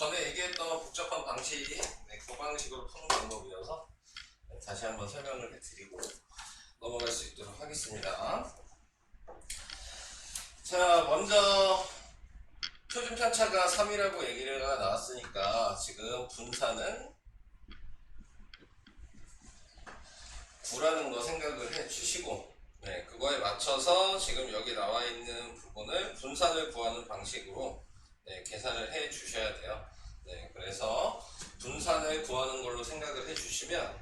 전에 얘기했던 복잡한 방식, 그 방식으로 푸는 방법이어서 다시 한번 설명을 해드리고 넘어갈 수 있도록 하겠습니다. 자, 먼저 표준 편차가 3이라고 얘기가 나왔으니까 지금 분산은 9라는 거 생각을 해 주시고, 그거에 맞춰서 지금 여기 나와 있는 부분을 분산을 구하는 방식으로 계산을 해 주셔야 돼요. 그래서 분산을 구하는 걸로 생각을 해 주시면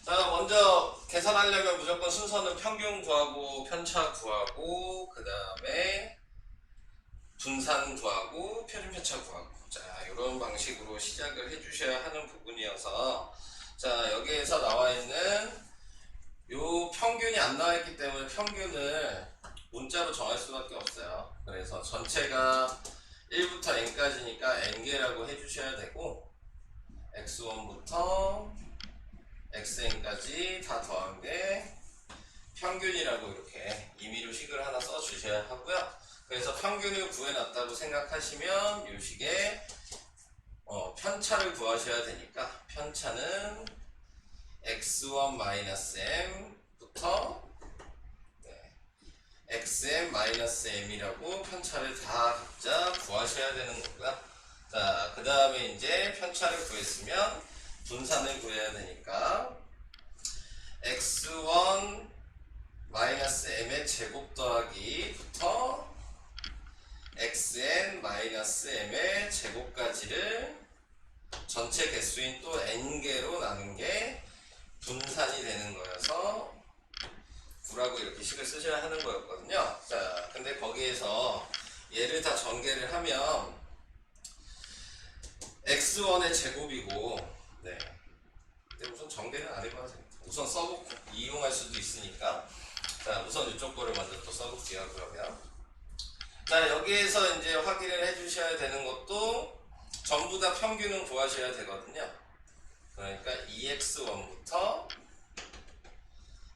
자, 먼저 계산하려면 무조건 순서는 평균 구하고 편차 구하고 그 다음에 분산 구하고 표준 편차 구하고, 자, 이런 방식으로 시작을 해 주셔야 하는 부분이어서, 자, 여기에서 나와 있는 요 평균이 안 나와 있기 때문에 평균을 문자로 정할 수밖에 없어요. 그래서 전체가 1부터 n까지니까 n개라고 해 주셔야 되고, x1부터 xn까지 다 더한 게 평균이라고 이렇게 임의로 식을 하나 써 주셔야 하고요. 그래서 평균을 구해놨다고 생각하시면 이 식에 편차를 구하셔야 되니까 편차는 x1-m부터 xm-m이라고 편차를 다 각자 구하셔야 되는 거고요. 자, 그 다음에 이제 편차를 구했으면 분산을 구해야 되니까 x1-m의 제곱 더하기부터 xn-m의 제곱까지를 전체 개수인 또 n개로 나눈 게 분산이 되는 거여서 9라고 이렇게 식을 쓰셔야 하는 거였거든요. 자, 근데 거기에서 얘를 다 전개를 하면 x1의 제곱이고, 근데 우선 전개는 안 해봐도 됩니다. 우선 써보고 이용할 수도 있으니까, 자, 우선 이쪽 거를 먼저 또 써볼게요. 그러면, 자, 여기에서 이제 확인을 해주셔야 되는 것도 전부 다 평균은 구하셔야 되거든요. 그러니까 2x1부터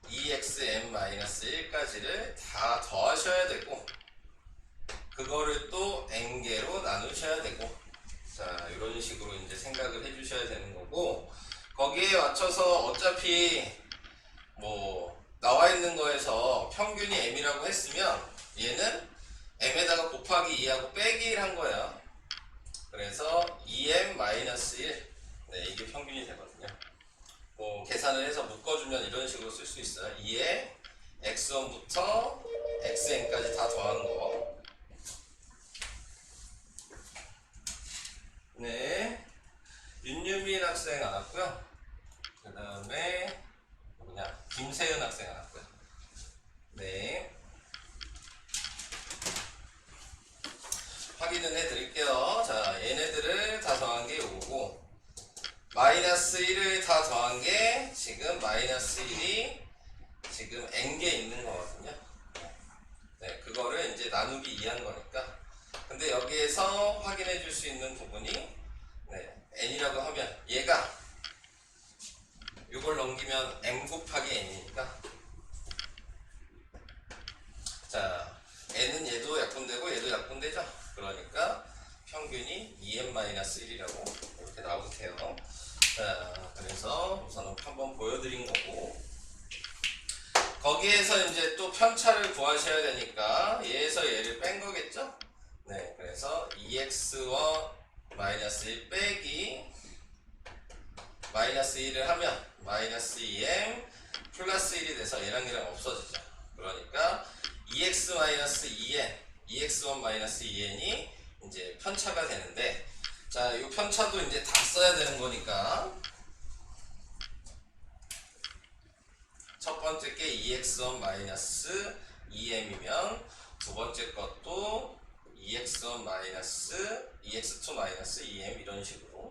2xm-1까지를 다 더하셔야 되고, 그거를 또 n개로 나누셔야 되고, 자, 이런 식으로 이제 생각을 해주셔야 되는 거고, 거기에 맞춰서 어차피 뭐 나와 있는 거에서 평균이 m이라고 했으면 얘는 m에다가 곱하기 2하고 빼기 1 한 거예요. 그래서 2m-1, 이게 평균이 되거든요. 뭐 계산을 해서 묶어주면 이런 식으로 쓸 수 있어요. 2에 x1부터 xn까지 다 더한 거. 윤유민 학생 안 왔고요. 그 다음에 누구냐, 김세은 학생 안 왔고요. 확인은 해드릴게요. 자, 얘네들을 다 더한 게 요거고, -1을 다 더한 게 지금 -1이 지금 n개 있는 거거든요. 그거를 이제 나누기 2한 거니까. 근데 여기에서 확인해 줄 수 있는 부분이 n이라고 하면 얘가 이걸 넘기면 m 곱하기 n이니까, 자, n은 얘도 약분되고 얘도 약분되죠. 그러니까 평균이 2m-1이라고 이렇게 나오게요. 자, 그래서 우선은 한번 보여드린 거고, 거기에서 이제 또 편차를 구하셔야 되니까 얘에서 얘를 뺀 거겠죠. 그래서 2x1-1 빼기 -1을 하면 -2m 플러스 1이 돼서 얘랑 얘랑 없어지죠. 그러니까 2x-2n, 2x1-2n이 이제 편차가 되는데, 자, 이 편차도 이제 다 써야 되는 거니까 첫 번째 게 2x1-2m이면 두 번째 것도 2x2-2m 이런 식으로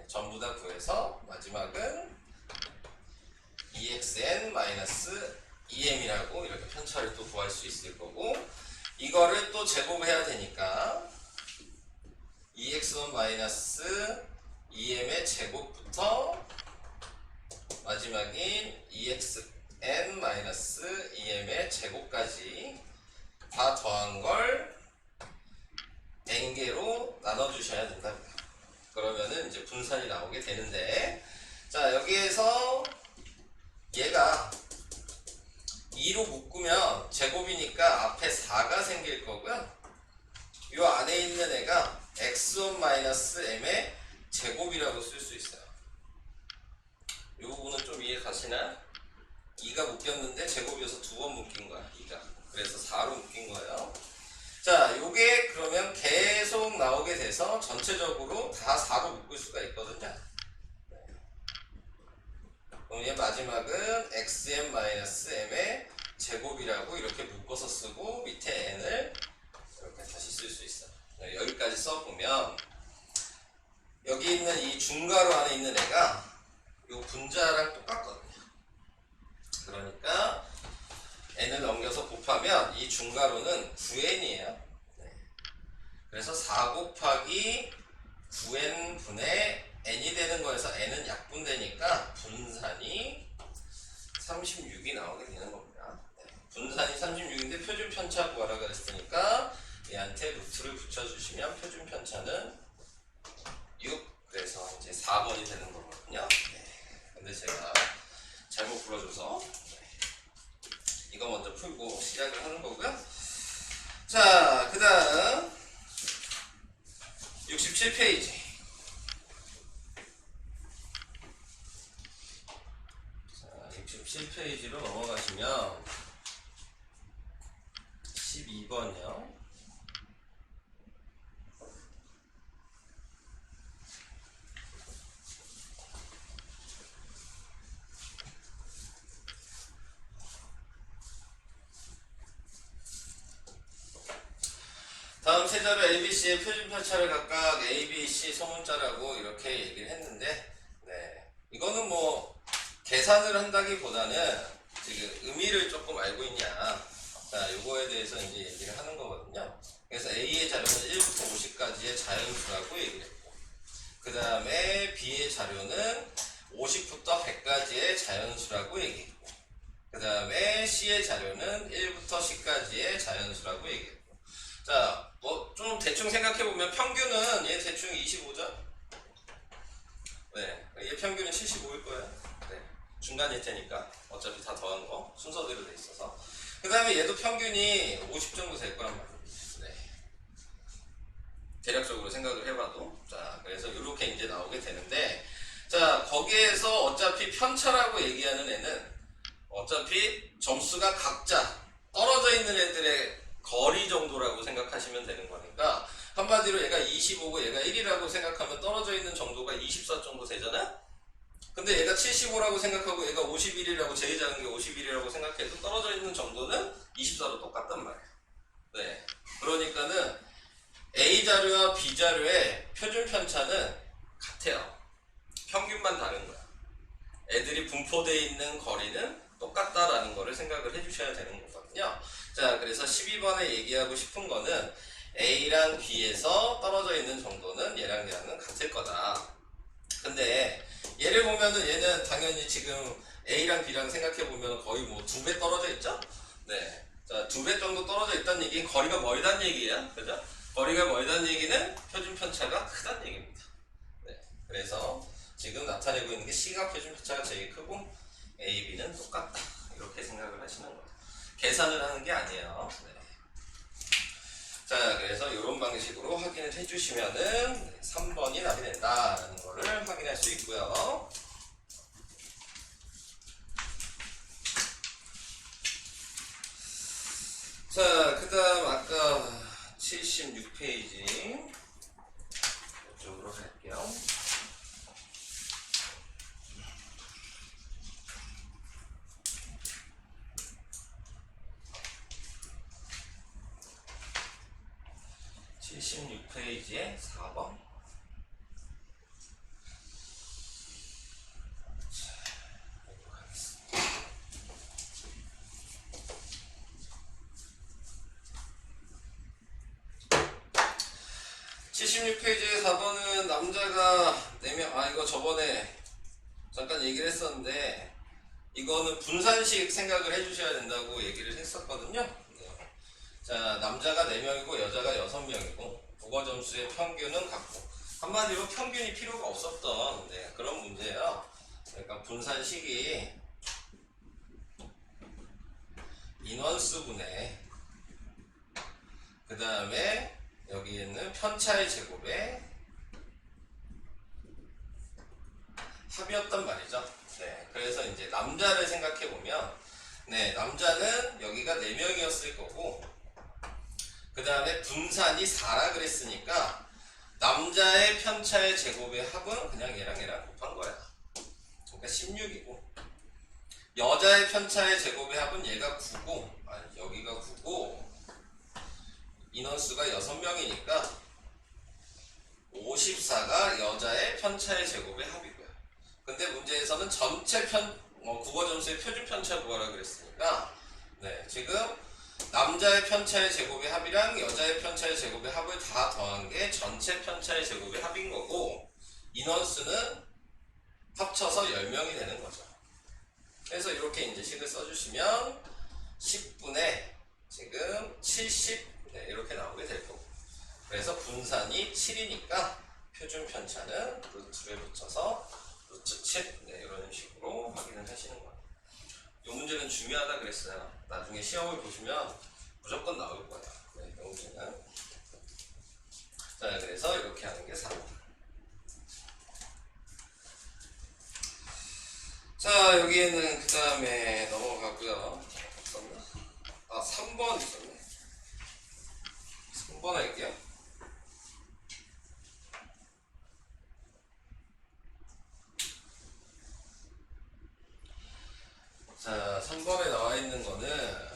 전부 다 구해서 마지막은 2xn-2m이라고 이렇게 편차를 또 구할 수 있을 거고, 이거를 또 제곱해야 되니까 2x1-2 EM의 제곱부터 마지막인 EXN-EM의 제곱까지 다 더한 걸 n개로 나눠주셔야 된답니다. 그러면은 이제 분산이 나오게 되는데, 자, 여기에서 얘가 2로 묶으면 제곱이니까 앞에 4가 생길 거고요. 이 안에 있는 애가 x1-m의 제곱이라고 쓸 수 있어요. 이 부분은 좀 이해 가시나? 2가 묶였는데 제곱이어서 2번 묶인 거야, 2가. 그래서 4로 묶인 거예요. 자, 요게 그러면 계속 나오게 돼서 전체적으로 다 4로 묶을 수가 있거든요. 그럼 얘 마지막은 xn-m의 제곱이라고 이렇게 묶어서 쓰고 밑에 n을 이렇게 다시 쓸 수 있어요. 여기까지 써보면 여기 있는 이 중괄호 안에 있는 애가 요 분자랑 똑같거든요. 그러니까 n을 넘겨서 곱하면 이 중괄호는 9n이에요. 그래서 4 곱하기 9n 분의 n이 되는 거에서 n은 약분되니까 분산이 36이 나오게 되는 겁니다. 분산이 36인데 표준 편차 구하라 그랬으니까 얘한테 루트를 붙여주시면 표준 편차는 6, 그래서 이제 4번이 되는 거거든요. 근데 제가 잘못 불러줘서 이거 먼저 풀고 시작을 하는 거고요. 자, 그 다음 67페이지. 자, 67페이지로 넘어가시면 12번이요. 다음 세 자료 ABC의 표준 편차를 각각 ABC 소문자라고 이렇게 얘기를 했는데, 이거는 뭐 계산을 한다기보다는 지금 의미를 조금 알고 있냐, 자, 요거에 대해서 이제 얘기를 하는 거거든요. 그래서 A의 자료는 1부터 50까지의 자연수라고 얘기를 했고, 그 다음에 B의 자료는 50부터 100까지의 자연수라고 얘기했고, 그 다음에 C의 자료는 1부터 10까지의 자연수라고 얘기했고, 자, 뭐 좀 대충 생각해보면 평균은 얘 대충 25죠? 얘 평균은 75일 거예요. 중간일 테니까 어차피 다 더한 거 순서대로 돼 있어서. 그 다음에 얘도 평균이 50 정도 될 거란 말이에요. 대략적으로 생각을 해봐도. 자, 그래서 이렇게 이제 나오게 되는데, 자, 거기에서 어차피 편차라고 얘기하는 애는 어차피 점수가 각자 떨어져 있는 애들의 거리 정도라고 생각하시면 되는 거니까, 한마디로 얘가 25고 얘가 1이라고 생각하면 떨어져 있는 정도가 24 정도 되잖아요? 근데 얘가 75라고 생각하고 얘가 51이라고, 제일 작은 게 51이라고 생각해도 떨어져 있는 정도는 24로 똑같단 말이에요. 그러니까는 A 자료와 B 자료의 표준 편차는 같아요. 평균만 다른 거야. 애들이 분포되어 있는 거리는 똑같다라는 거를 생각을 해주셔야 되는 거거든요. 자, 그래서 12번에 얘기하고 싶은 거는 A랑 B에서 떨어져 있는 정도는 얘랑 얘랑은 같을 거다. 근데 얘를 보면은 얘는 당연히 지금 A랑 B랑 생각해보면 거의 뭐 2배 떨어져 있죠? 자, 2배 정도 떨어져 있다는 얘기는 거리가 멀다는 얘기예요. 그죠? 거리가 멀다는 얘기는 표준 편차가 크다는 얘기입니다. 그래서 지금 나타내고 있는 게 C가 표준 편차가 제일 크고 A, B는 똑같다. 이렇게 생각을 하시는 거예요. 계산을 하는 게 아니에요. 자, 그래서 이런 방식으로 확인을 해주시면은 3번이 답이 된다라는 거를 확인할 수 있고요. 자, 그 다음 아까 76페이지 이쪽으로 갈게요. 페이지에 4번. 76페이지의 4번은 남자가 4명, 이거 저번에 잠깐 얘기를 했었는데, 이거는 분산식 생각을 해주셔야 된다고 얘기를 했었거든요. 네. 자, 남자가 4명이고 여자가 6명이고 국어 점수의 평균은 같고, 한마디로 평균이 필요가 없었던 그런 문제예요. 그러니까 분산식이 인원수분의 그 다음에 여기 있는 편차의 제곱에 합이었단 말이죠. 네, 그래서 이제 남자를 생각해 보면, 남자는 여기가 4명이었을 거고, 그 다음에 분산이 4라 그랬으니까 남자의 편차의 제곱의 합은 그냥 얘랑 곱한 거야. 그러니까 16이고, 여자의 편차의 제곱의 합은 얘가 9고, 여기가 9고, 인원수가 6명이니까 54가 여자의 편차의 제곱의 합이고요. 근데 문제에서는 전체 국어 점수의 표준 편차 구하라 그랬으니까, 지금 남자의 편차의 제곱의 합이랑 여자의 편차의 제곱의 합을 다 더한 게 전체 편차의 제곱의 합인 거고, 인원수는 합쳐서 10명이 되는 거죠. 그래서 이렇게 이제 식을 써주시면 10분의 지금 70 이렇게 나오게 될 거고, 그래서 분산이 7이니까 표준 편차는 루트를 붙여서 루트 7 이런 식으로 확인을 하시는 거예요. 이 문제는 중요하다 그랬어요. 나중에 시험을 보시면 무조건 나올 거예요. 이 문제는. 자, 그래서 이렇게 하는 게 4번. 자, 여기에는 그 다음에 넘어가고요. 3번 있었네. 3번 할게요. 자, 3번에 나와 있는 거는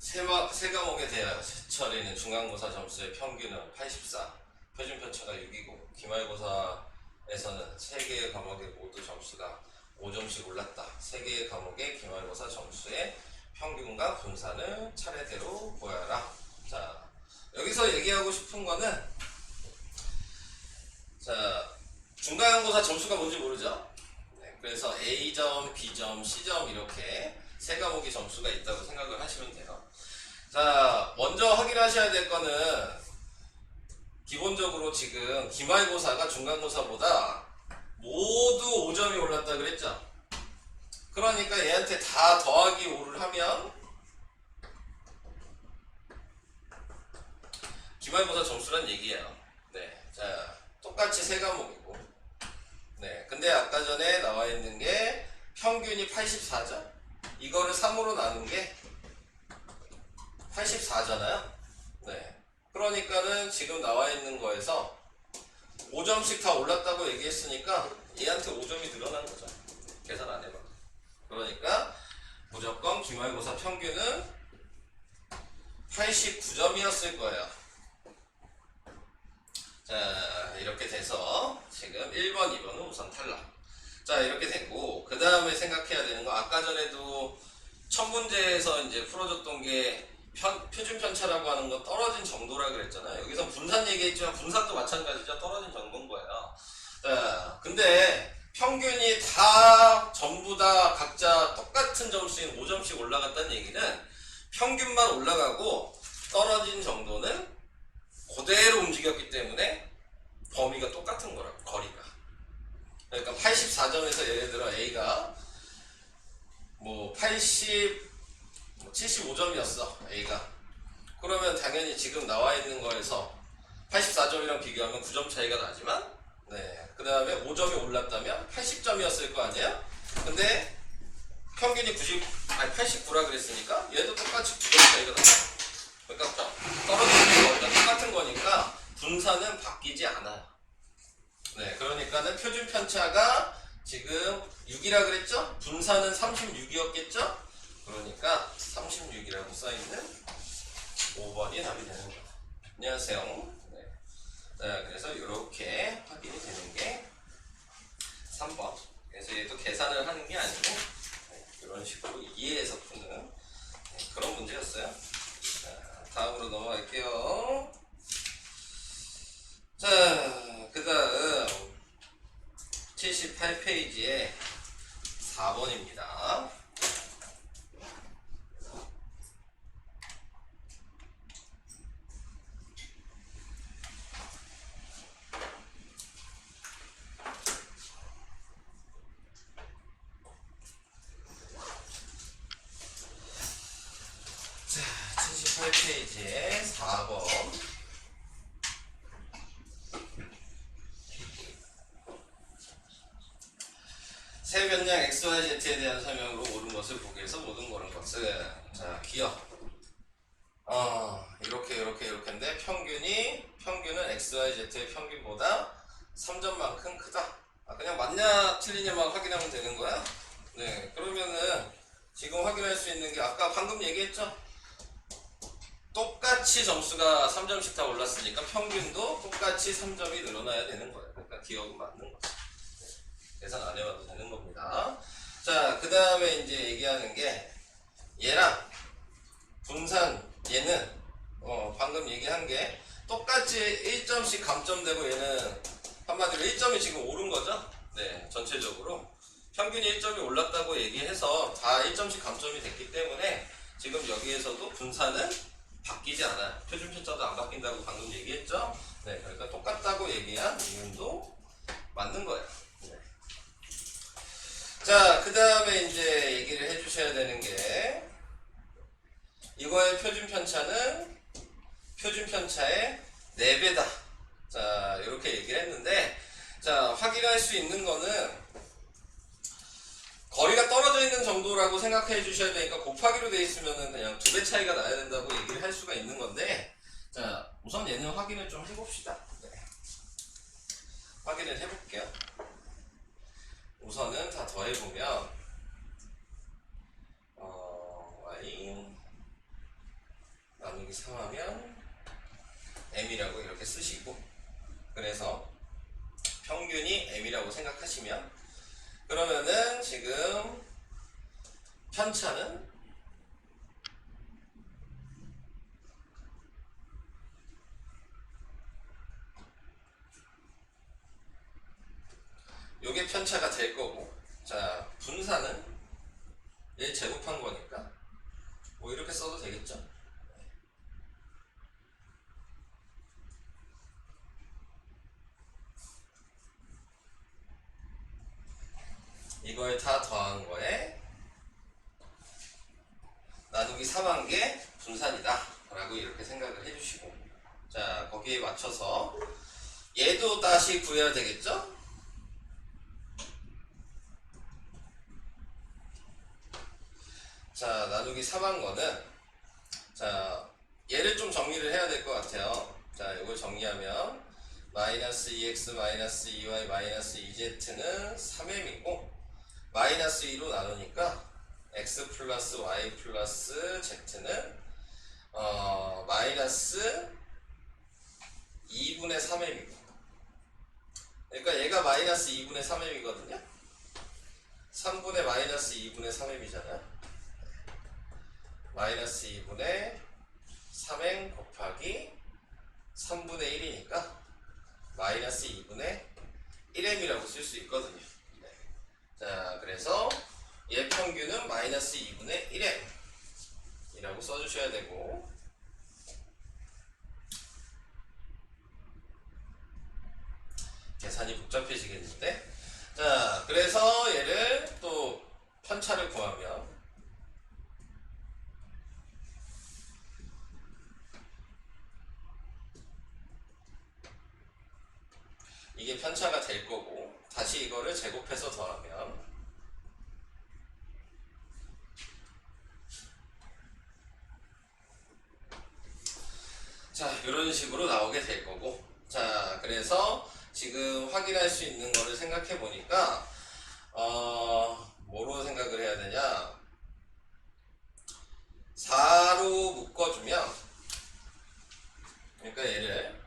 세 과목에 대한 처리는 중간고사 점수의 평균은 84, 표준 편차가 6이고, 기말고사에서는 3개의 과목의 모두 점수가 5점씩 올랐다. 3개의 과목의 기말고사 점수의 평균과 분산을 차례대로 보여라. 자, 여기서 얘기하고 싶은 거는, 자, 중간고사 점수가 뭔지 모르죠? 그래서 A점, B점, C점 이렇게 3과목의 점수가 있다고 생각을 하시면 돼요. 자, 먼저 확인하셔야 될 거는, 기본적으로 지금 기말고사가 중간고사보다 모두 5점이 올랐다 그랬죠? 그러니까 얘한테 다 더하기 5를 하면 기말고사 점수란 얘기예요. 자, 똑같이 3과목이고, 근데 아까 전에 나와 있는 게 평균이 84점. 이거를 3으로 나눈 게 84잖아요. 그러니까는 지금 나와 있는 거에서 5점씩 다 올랐다고 얘기했으니까 얘한테 5점이 늘어난 거죠. 계산 안 해봐. 그러니까 무조건 기말고사 평균은 89점이었을 거예요. 자, 이렇게 돼서 지금 1번, 2번은 우선 탈락. 자, 이렇게 되고, 그 다음에 생각해야 되는 거, 아까 전에도 첫 문제에서 이제 풀어줬던 게 표준 편차라고 하는 거 떨어진 정도라 그랬잖아요. 여기서 분산 얘기했지만 분산도 마찬가지죠. 떨어진 정도인 거예요. 자, 근데 평균이 다 전부 다 각자 똑같은 점수인 5점씩 올라갔다는 얘기는 평균만 올라가고 떨어진 정도는 그대로 움직였기 때문에 범위가 똑같은 거라고, 거리가. 그러니까 84점에서 예를 들어 A가 뭐 75점이었어, A가. 그러면 당연히 지금 나와 있는 거에서 84점이랑 비교하면 9점 차이가 나지만, 그 다음에 5점이 올랐다면 80점이었을 거 아니에요? 근데 평균이 89라 그랬으니까 얘도 똑같이 9점 차이가 나요. 그러니까 떨어지는 거리가 똑같은 거니까 분산은 바뀌지 않아요. 그러니까는 표준 편차가 지금 6이라 그랬죠? 분산은 36이었겠죠? 그러니까 36이라고 써있는 5번이 답이 되는 거예요. 안녕하세요. 자, 그래서 이렇게 확인이 되는 게 3번. 그래서 얘도 계산을 하는 게 아니고 이런 식으로 이해해서 푸는 그런 문제였어요. 자, 다음으로 넘어갈게요. 자, 78페이지에 4번입니다. 자, 78페이지에 4번. 세 변량 XYZ에 대한 설명으로 옳은 것을 보기 위해서 모든 옳은 것은, 자, 기억. 이렇게인데 평균은 XYZ의 평균보다 3점만큼 크다. 그냥 맞냐 틀리냐만 확인하면 되는 거야. 네, 그러면은 지금 확인할 수 있는 게 아까 방금 얘기했죠? 똑같이 점수가 3점씩 다 올랐으니까 평균도 똑같이 3점이 늘어나야 되는 거예요. 그러니까 기억은 맞는 거죠. 계산 안 해봐도 되는 겁니다. 자, 그 다음에 이제 얘기하는 게 얘랑 분산 얘는 방금 얘기한 게 똑같이 1점씩 감점되고 얘는 한마디로 1점이 지금 오른 거죠. 네, 전체적으로 평균이 1점이 올랐다고 얘기해서 다 1점씩 감점이 됐기 때문에 지금 여기에서도 분산은 바뀌지 않아요. 표준 편차도 안 바뀐다고 방금 얘기했죠. 네, 그러니까 똑같다고 얘기한 이윤도 맞는 거예요. 네. 자, 그 다음에 이제 얘기를 해주셔야 되는 게 이거의 표준 편차는 표준 편차의 4배다. 자, 이렇게 얘기를 했는데, 자, 확인할 수 있는 거는 거리가 떨어져 있는 정도라고 생각해 주셔야 되니까 곱하기로 돼 있으면은 그냥 2배 차이가 나야 된다고 얘기를 할 수가 있는 건데, 자, 우선 얘는 확인을 좀 해봅시다. 네. 확인을 해볼게요. 우선은 다 더해보면 y 나누기 3하면 m이라고 이렇게 쓰시고, 그래서 평균이 m이라고 생각하시면, 그러면은 지금 편차는 요게 편차가 될 거고, 자, 분산은 얘 제곱한 거니까 뭐 이렇게 써도 되겠죠. 이걸 다 더한 거에 나누기 3한 게 분산이다 라고 이렇게 생각을 해주시고, 자, 거기에 맞춰서 얘도 다시 구해야 되겠죠. 자, 나누기 3한 거는, 자, 얘를 좀 정리를 해야 될 것 같아요. 자, 이걸 정리하면 마이너스 2x 마이너스 2y 마이너스 2z는 3m이고, 마이너스 2로 나누니까 x 플러스 y 플러스 z는 마이너스 2분의 3m이고, 그러니까 얘가 마이너스 2분의 3m이거든요. 3분의 마이너스 2분의 3m이잖아요. 마이너스 2분의 3m 곱하기 3분의 1이니까 마이너스 2분의 1m이라고 쓸 수 있거든요. 네. 자, 그래서 얘 평균은 마이너스 2분의 1m 이라고 써주셔야 되고, 계산이 복잡해지겠는데, 자, 그래서 얘를 또 편차를 구하면 이게 편차가 될 거고, 다시 이거를 제곱해서 더하면 자, 이런 식으로 나오게 될 거고, 자, 그래서 지금 확인할 수 있는 거를 생각해 보니까 뭐로 생각을 해야 되냐, 4로 묶어주면, 그러니까 얘를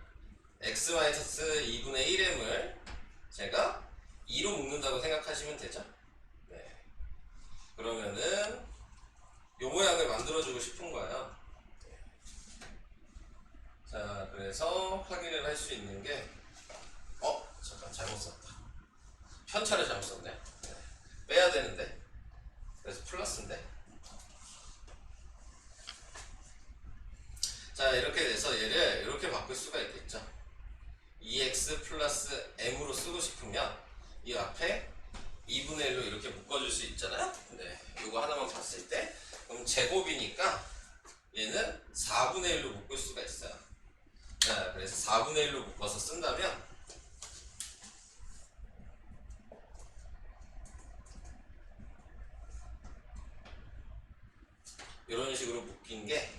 x-2분의 1m을 제가 2로 묶는다고 생각하시면 되죠. 네. 그러면은 요 모양을 만들어주고 싶은 거예요. 자, 그래서 확인을 할 수 있는 게, 잠깐 잘못 썼다. 편차를 잘못 썼네. 네. 빼야 되는데. 그래서 플러스인데. 자, 이렇게 돼서 얘를 이렇게 바꿀 수가 있겠죠. 2x 플러스 m으로 쓰고 싶으면 이 앞에 2분의 1로 이렇게 묶어줄 수 있잖아요. 네, 이거 하나만 봤을 때 그럼 제곱이니까 얘는 4분의 1로 묶을 수가 있어요. 자, 그래서 4분의 1로 묶어서 쓴다면 이런 식으로 묶인 게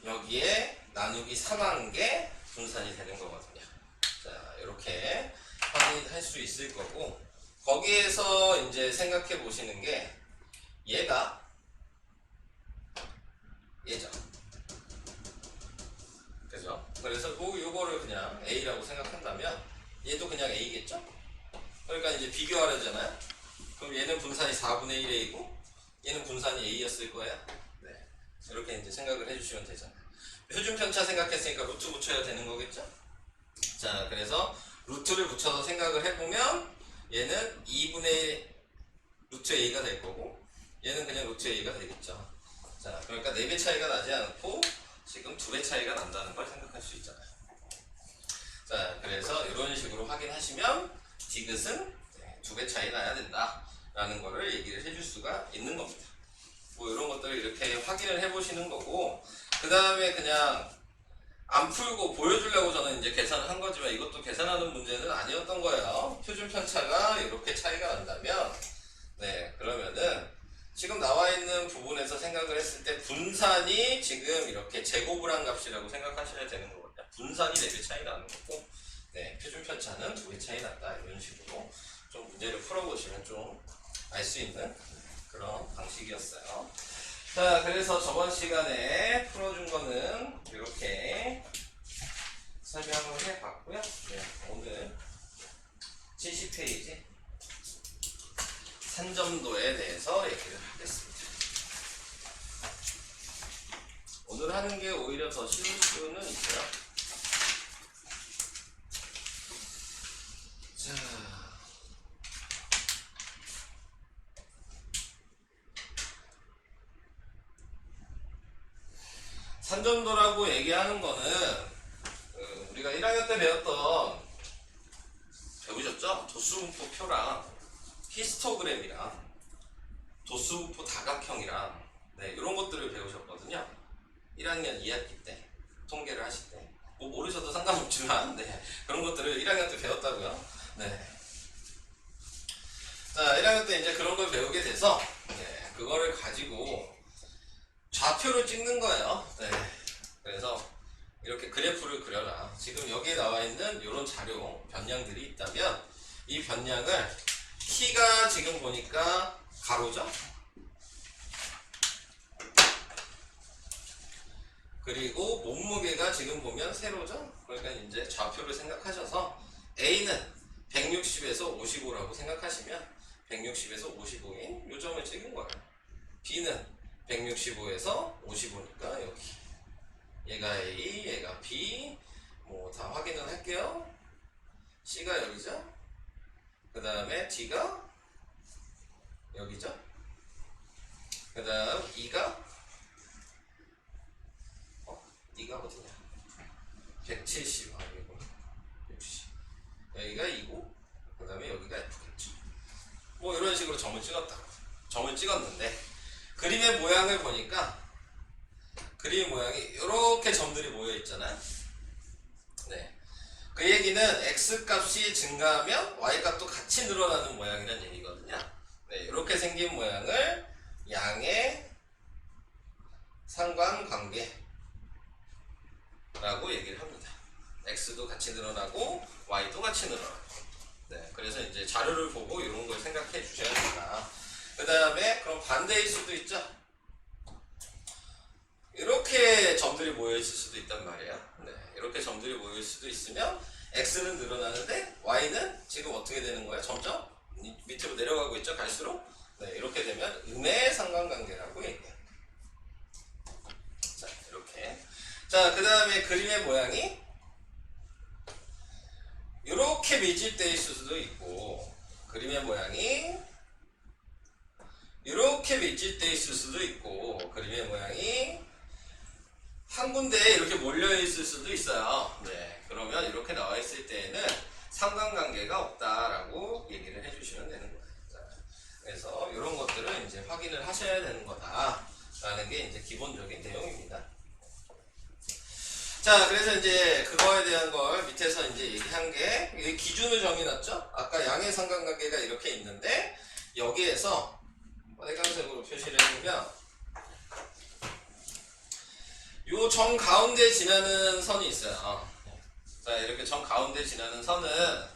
여기에 나누기 3한 게 분산이 되는 거거든요. 자, 이렇게 확인할 수 있을 거고, 거기에서 이제 생각해 보시는 게 얘가 얘죠. 그죠? 그래서 요거를 그냥 A라고 생각한다면 얘도 그냥 A겠죠? 그러니까 이제 비교하려잖아요. 그럼 얘는 분산이 4분의 1A고 얘는 분산이 A였을 거예요. 네. 이렇게 이제 생각을 해주시면 되잖아요. 표준 편차 생각했으니까 루트 붙여야 되는 거겠죠? 자, 그래서 루트를 붙여서 생각을 해보면 얘는 2분의 루트 A가 될 거고 얘는 그냥 루트 A가 되겠죠. 자, 그러니까 4배 차이가 나지 않고 지금 2배 차이가 난다는 걸 생각할 수 있잖아요. 자, 그래서 이런 식으로 확인하시면 디귿은 2배 차이 나야 된다 라는 거를 얘기를 해줄 수가 있는 겁니다. 뭐 이런 것들을 이렇게 확인을 해보시는 거고, 그 다음에 그냥 안 풀고 보여주려고 저는 이제 계산을 한 거지만 이것도 계산하는 문제는 아니었던 거예요. 표준 편차가 이렇게 차이가 난다면, 네, 그러면은 지금 나와 있는 부분에서 생각을 했을 때 분산이 지금 이렇게 제곱을 한 값이라고 생각하셔야 되는 거거든요. 분산이 4배 차이 나는 거고, 네, 표준 편차는 2배 차이 났다. 이런 식으로 좀 문제를 풀어보시면 좀 알 수 있는 그런 방식이었어요. 자, 그래서 저번 시간에 풀어준 거는 이렇게 설명을 해봤고요. 네, 오늘 70페이지 산점도에 대해서 얘기를 하겠습니다. 오늘 하는 게 오히려 더 쉬울 수는 있고요. 자, 산점도라고 얘기하는 거는 우리가 1학년 때 배우셨죠? 도수분포 표랑 히스토그램이랑 도수분포 다각형이랑 네, 이런 것들을 배우셨거든요. 1학년 2학기 때 통계를 하실 때. 뭐 모르셔도 상관없지만 네, 그런 것들을 1학년 때 배웠다고요. 네. 자, 1학년 때 이제 그런 걸 배우게 돼서 네, 그거를 가지고 좌표를 찍는 거예요. 네. 그래서 이렇게 그래프를 그려라. 지금 여기에 나와 있는 이런 자료 변량들이 있다면 이 변량을 키가 지금 보니까 가로죠. 그리고 몸무게가 지금 보면 세로죠. 그러니까 이제 좌표를 생각하셔서 A는 160에서 55라고 생각하시면 160에서 55인 요 점을 찍은 거예요. B는 165에서 55니까 여기. 얘가 A, 얘가 B, 뭐 다 확인을 할게요. C가 여기죠. 그 다음에 D가 여기죠. 그 다음 E가 E가 어디냐? 170 아니고 60. 여기가 E고, 그 다음에 여기가 F겠죠. 뭐 이런 식으로 점을 찍었다고. 점을 찍었는데 그림의 모양을 보니까 그림 모양이 이렇게 점들이 모여 있잖아요. 네. 그 얘기는 x 값이 증가하면 y 값도 같이 늘어나는 모양이라는 얘기거든요. 네, 이렇게 생긴 모양을 양의 상관관계라고 얘기를 합니다. x도 같이 늘어나고 y도 같이 늘어나고. 네, 그래서 이제 자료를 보고 이런 걸 생각해 주셔야 된다. 그 다음에 그럼 반대일 수도 있죠. 이렇게 점들이 모여있을 수도 있단 말이에요. 네, 이렇게 점들이 모여있을 수도 있으면 x는 늘어나는데 y는 지금 어떻게 되는 거예요? 점점 밑으로 내려가고 있죠. 갈수록. 네, 이렇게 되면 음의 상관관계라고 얘기해요. 자, 그 다음에 그림의 모양이 이렇게 밀집되어 있을 수도 있고, 그림의 모양이 이렇게 밀집되어 있을 수도 있고, 그림의 모양이 한 군데에 이렇게 몰려 있을 수도 있어요. 네, 그러면 이렇게 나와 있을 때에는 상관관계가 없다라고 얘기를 해주시면 되는 거예요. 자, 그래서 이런 것들을 이제 확인을 하셔야 되는 거다라는 게 이제 기본적인 내용입니다. 자, 그래서 이제 그거에 대한 걸 밑에서 이제 얘기한 게 기준을 정해놨죠? 아까 양의 상관관계가 이렇게 있는데 여기에서 빨간색으로 표시를 해주면 요 정 가운데 지나는 선이 있어요. 자, 이렇게 정 가운데 지나는 선은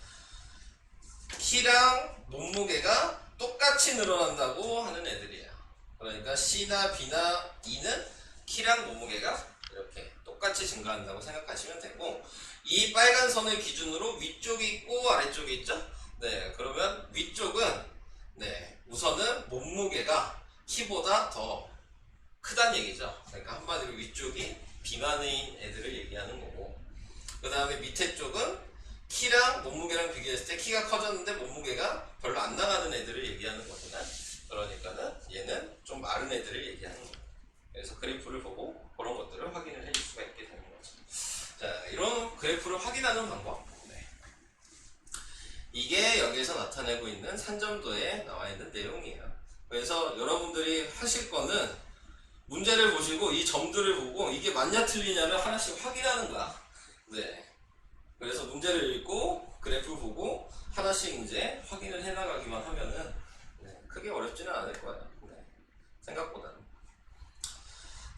키랑 몸무게가 똑같이 늘어난다고 하는 애들이에요. 그러니까 C나 B나 E는 키랑 몸무게가 이렇게 똑같이 증가한다고 생각하시면 되고, 이 빨간 선을 기준으로 위쪽이 있고 아래쪽이 있죠? 네, 그러면 위쪽은 네, 우선은 몸무게가 키보다 더 크다는 얘기죠. 그러니까 한마디로 위쪽이 비만인 애들을 얘기하는 거고, 그 다음에 밑에 쪽은 키랑 몸무게랑 비교했을 때 키가 커졌는데 몸무게가 별로 안 나가는 애들을 얘기하는 거구나. 그러니까는 얘는 좀 마른 애들을 얘기하는 거예요. 그래서 그래프를 보고 그런 것들을 확인을 해줄 수가 있게 되는 거죠. 자, 이런 그래프를 확인하는 방법. 네. 이게 여기에서 나타내고 있는 산점도에 나와 있는 내용이에요. 그래서 여러분들이 하실 거는 문제를 보시고 이 점들을 보고 이게 맞냐 틀리냐를 하나씩 확인하는 거야. 네. 그래서 문제를 읽고 그래프 보고 하나씩 이제 확인을 해 나가기만 하면은 네, 크게 어렵지는 않을 거예요. 네. 생각보다는.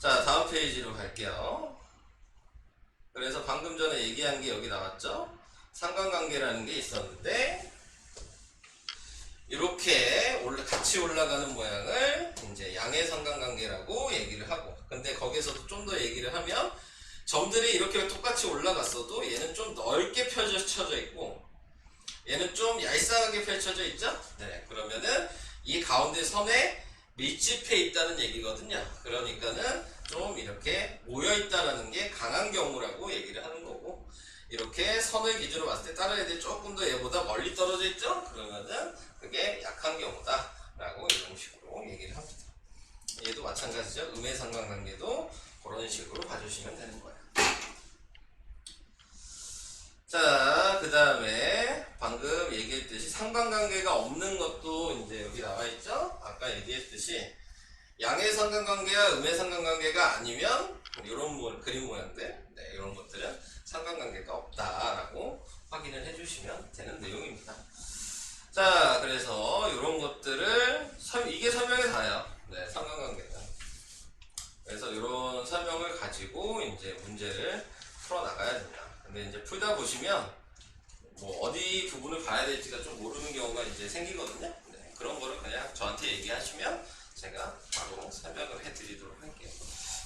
자, 다음 페이지로 갈게요. 그래서 방금 전에 얘기한 게 여기 나왔죠? 상관관계라는 게 있었는데 이렇게 같이 올라가는 모양을 이제 양의 상관관계라고 얘기를 하고, 근데 거기서도 좀 더 얘기를 하면 점들이 이렇게 똑같이 올라갔어도 얘는 좀 넓게 펼쳐져 있고 얘는 좀 얄쌍하게 펼쳐져 있죠? 네, 그러면은 이 가운데 선에 밀집해 있다는 얘기거든요. 그러니까는 좀 이렇게 모여 있다라는 게 강한 경우라고 얘기를 하는 거고, 이렇게 선을 기준으로 봤을 때 다른 애들이 조금 더 얘보다 멀리 떨어져 있죠? 그러면은 그게 약한 경우다 라고 이런 식으로 얘기를 합니다. 얘도 마찬가지죠. 음의 상관관계도 그런 식으로 봐주시면 되는 거예요. 자, 그 다음에 방금 얘기했듯이 상관관계가 없는 것도 이제 여기 나와 있죠? 아까 얘기했듯이 양의 상관관계와 음의 상관관계가 아니면 이런 그림 모양들, 네, 이런 것들은 상관관계가 없다라고 확인을 해주시면 되는 내용입니다. 자, 그래서 이런 것들을 이게 설명이 다예요. 네, 상관관계는. 그래서 이런 설명을 가지고 이제 문제를 풀어 나가야 됩니다. 근데 이제 풀다 보시면 뭐 어디 부분을 봐야 될지가 좀 모르는 경우가 이제 생기거든요. 네, 그런 거를 그냥 저한테 얘기하시면 제가 바로 설명을 해드리도록 할게요.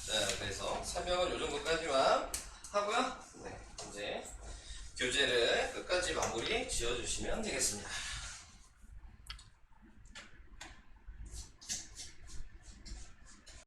네, 그래서 설명은 이 정도까지만 하고요. 네, 이제 교재를 끝까지 마무리 지어주시면 되겠습니다.